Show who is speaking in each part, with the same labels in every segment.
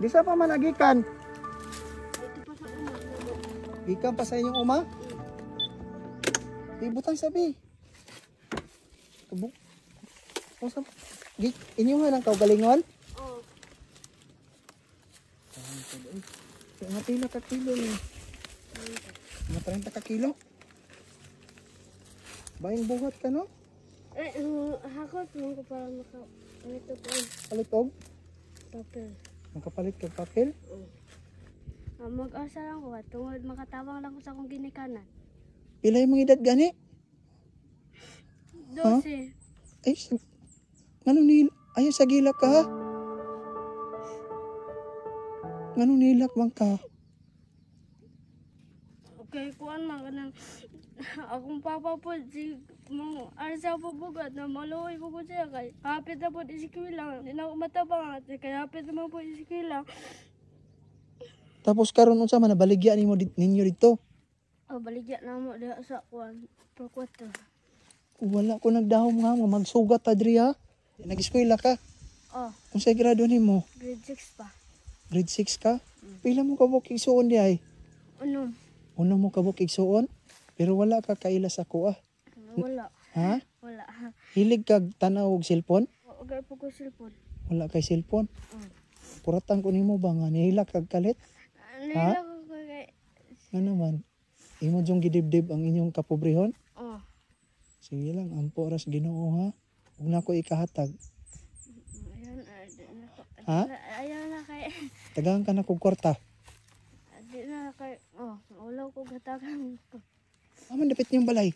Speaker 1: Bisa pa man agikan.
Speaker 2: Ito pa sa uma.
Speaker 1: Gikan pa sa inyong uma. Ibutang sabi. Kabuk. Kung inyong ang kaugalingon?
Speaker 2: Oo.
Speaker 1: Mga pila ka kilo ni. Mga 30 ka kilo. Bayang buhat ka no?
Speaker 2: Hakot mo ko para ito po.
Speaker 1: Palit og?
Speaker 2: Papel.
Speaker 1: Makapalit kag papel?
Speaker 2: Mag-asa lang ko. Tungod makatabang lang ko sa akong ginikanan.
Speaker 1: Pila yung mga edad gani?
Speaker 2: 12.
Speaker 1: Ay, ngano nil? Ayaw sa gilak ka ha? Ngano nilak man ka?
Speaker 2: Okay, kuan man kanang akong papa po si mong arsa po bugat na maluoy po ko siya kay hapit na po di si Kuya. Di na ako matabang kay hapit naman po si Kuya.
Speaker 1: Tapos karon unsa man nabaligya ninyo dito?
Speaker 2: Baligya na mo diha sa kuan per 4.
Speaker 1: Wala ko nagdahom nga magsugat ta diri ha. Nag-eskwela ka? Unsa grado nimo?
Speaker 2: Grade 6 pa.
Speaker 1: Grade 6 ka? Pila mo kabuk igsuon di ay?
Speaker 2: Ano?
Speaker 1: Una mo kabuk igsuon? Pero wala ka kaila sa kuha.
Speaker 2: Wala.
Speaker 1: Ha?
Speaker 2: Wala.
Speaker 1: Hilig kag tanaw og cellphone?
Speaker 2: Ugay po ko cellphone.
Speaker 1: Wala kay cellphone? Puratan ko nimo ba nga nihila kag kalit?
Speaker 2: Nila ko kay
Speaker 1: Nga naman, imo jong gidibdib ang inyong kapobrehon? Sige lang, ampo oras Ginoo ha. Huwag na ko ikahatag.
Speaker 2: Ayun,
Speaker 1: Ha?
Speaker 2: ayaw na kay
Speaker 1: Tagahan ka na kog kwarta.
Speaker 2: di na kay ulaw ko gatagan ko.
Speaker 1: Aman dapit niyong balay.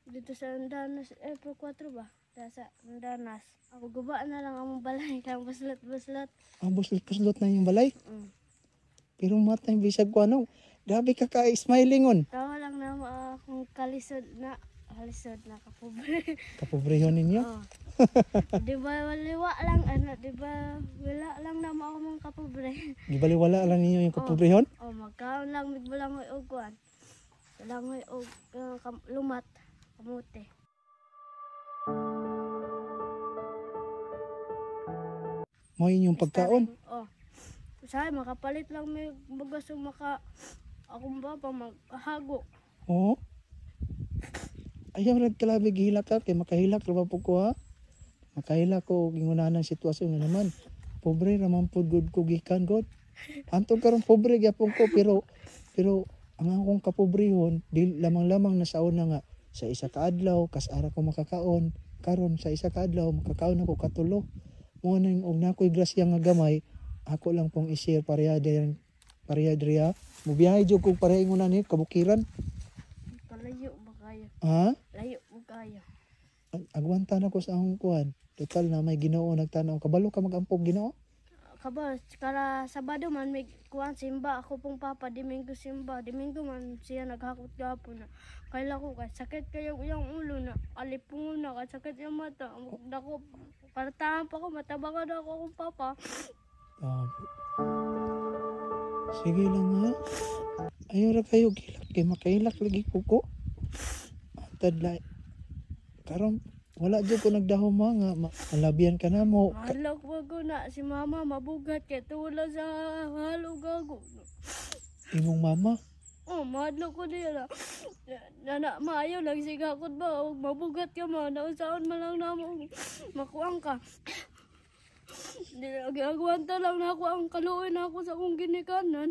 Speaker 2: Dito sa Andanas, per 4 ba? Sa Andanas. Ako guba na lang ang balay, kang baslat-baslat.
Speaker 1: Buslot-buslot na yung balay. Pero matay bisag ko ano. Grabe ka ka-smiling on.
Speaker 2: Tawa lang na akong kalisod na kapobre.
Speaker 1: Kapobrehon ninyo?
Speaker 2: Di ba waliwa lang, di ba wala lang na ako mong kapobre.
Speaker 1: Gibaliwala lang ninyo yung kapobrehon?
Speaker 2: Magkaon lang, migbalangoy og kuan. Langoy og lumat, kamote.
Speaker 1: Mo inyong pagkaon?
Speaker 2: Say makapalit lang may bugas o akong baba maghago.
Speaker 1: Oo. Ayaw nagkalabi gihilak ka kay makahilak ra ba po ko ha? Makahilak ko gingunahan ng sitwasyon nga naman. Pobre raman pud good ko gikan god. Antong karon pobre gyapon ko pero ang akong kapobrehon di lamang-lamang na saon na nga sa isa ka adlaw kas ara ko makakaon. Karon sa isa ka adlaw makakaon ako katulo. Mo ning og nakoy grasya nga gamay, ako lang pong i-share pareha diriya. Mubiyahe jud ko pareha ingon ni kabukiran.
Speaker 2: Kalayo ba kayo?
Speaker 1: Ha?
Speaker 2: Layo mo kayo.
Speaker 1: Agwanta na ko sa akong kuhan. Total na may Ginoo nagtanaw. Kabalo ka magampog Ginoo?
Speaker 2: Kabal, kara Sabado man may kuan simba ako pong papa Domingo simba. Domingo man siya naghakot gapon na. Kaila ko kay sakit kayo yung ulo na alipong na kay sakit yung mata. Dako partahan pa ko matabangan ako akong papa.
Speaker 1: Sige lang ha. Ayaw ra kayo gilak kay makailak lagi kuko. Tadlay. Karon wala jud ko nagdahom nga malabian ka na mo.
Speaker 2: Halok wag ko na si mama mabugat kay tula sa halo gago.
Speaker 1: Imong mama?
Speaker 2: Mahadlok ko nila. Nana maayo lang sigakot ba og mabugat ka man nausaon man lang namo makuang ka. Agwanta lang na ako ang kaluoy na ako sa akong ginikanan.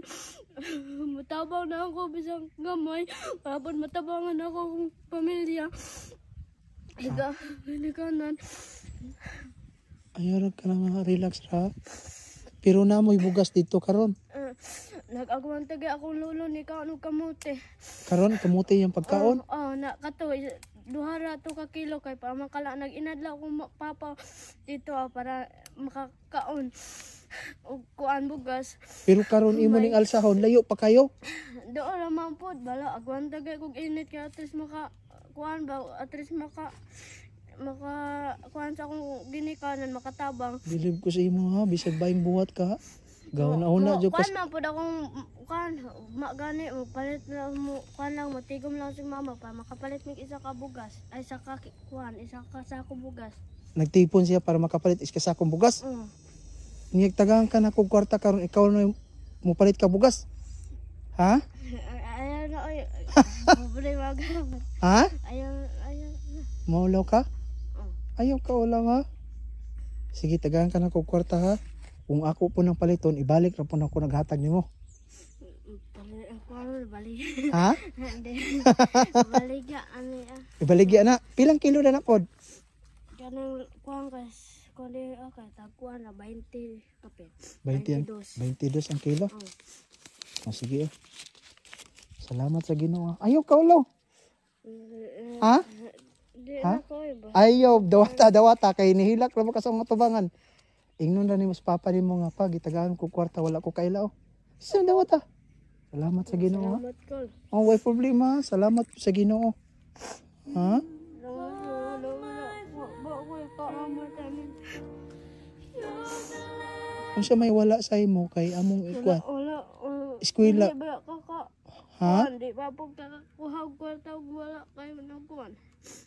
Speaker 2: Matabang na ako bisang gamay. Kapag matabangan ako akong pamilya. Ginikanan.
Speaker 1: Ayaw ra ka na relax ra. Pero namoy bugas dito karon.
Speaker 2: Nag-agwanta gay akong lulo ni kaano kamote.
Speaker 1: Karon kamote yung pagkaon?
Speaker 2: Na kato duhara to ka kilo kay pa makala nag-inadla akong papa dito para makakaon og kuan bugas.
Speaker 1: Pero karon imo ning alsahon layo pa kayo?
Speaker 2: Doon naman po bala agwanta gay kog init kay atres maka kuan ba atres maka kuan sa akong ginikanan makatabang.
Speaker 1: Bilib ko sa imo ha bisag baing buhat ka ha. Gaw na una jud
Speaker 2: kuan man pud akong kuan magani palit na mo kuan lang matigom lang si mama para makapalit mig isa ka bugas ay isa ka kuan isa ka sako bugas.
Speaker 1: Nagtipon siya para makapalit is kasakong bugas. Niyagtagaan ka na kog kwarta karon ikaw na mupalit ka bugas. Ha?
Speaker 2: Ayaw na oy. Pobre magaman.
Speaker 1: Ha?
Speaker 2: Ayaw na.
Speaker 1: Maulaw ka?
Speaker 2: Oh.
Speaker 1: Ayaw ka ulaw ha? Sige, tagaan ka na kog kwarta ha. Kung ako po ng paliton, ibalik na po na ako naghatag nimo.
Speaker 2: Balik.
Speaker 1: Ha?
Speaker 2: Hindi. Balik ka ani ah.
Speaker 1: Ibaligya na. Pilang kilo na pod?
Speaker 2: Kanang kuang kas kundi okay tagkuan na 20 kapit.
Speaker 1: 20 ang kilo.
Speaker 2: Oh.
Speaker 1: O sige. Salamat sa Ginoo. Ayaw ka ulaw. Ha?
Speaker 2: Di
Speaker 1: Ha?
Speaker 2: na ko ba?
Speaker 1: Ayaw, dawata kay nihilak ra mo ka sa mga tubangan. Ingnon ra ni mas papa nimo nga pa gitagaan ko kwarta wala ko kailaw. Sa dawata. Salamat sa Ginoo.
Speaker 2: Salamat ko.
Speaker 1: Oh, way problema. Salamat po sa Ginoo. Ha? Kung siya may wala sa imo kay among ikuan.
Speaker 2: Wala.
Speaker 1: Eskwela.
Speaker 2: Hindi ba kaka?
Speaker 1: Ha?
Speaker 2: Hindi ba po kakakuha kwarta wala kayo nagkuhan?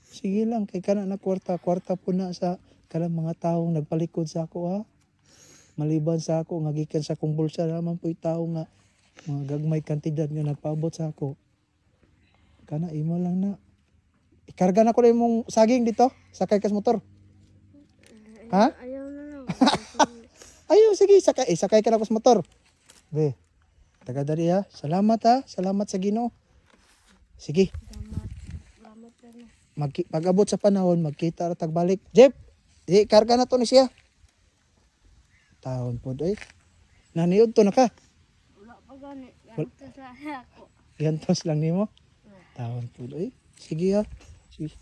Speaker 1: Sige lang kay kana na kwarta po na sa kanang mga taong nagpalikod sa ako ha. Maliban sa ako nga gikan sa akong bulsa naman po tao nga mga gagmay kantidad nga nagpaabot sa ako. Kana imo lang na. Ikarga na ko na imong saging dito. Sakay kas motor. Ha?
Speaker 2: Ayaw na lang.
Speaker 1: Ayaw, sige. Sakay ka na kas motor. Be. Tagadali ha. Salamat ha. Salamat sa Ginoo. Sige.
Speaker 2: Salamat na.
Speaker 1: Pag-abot sa panahon, magkita ra tagbalik. Jeep! Karga na to ni siya. Taon po doy. Naniod to na ka.
Speaker 2: Wala pa gani. Ganito sa ako.
Speaker 1: Gantos lang nimo. Taon po doy. Sige ha. Sige.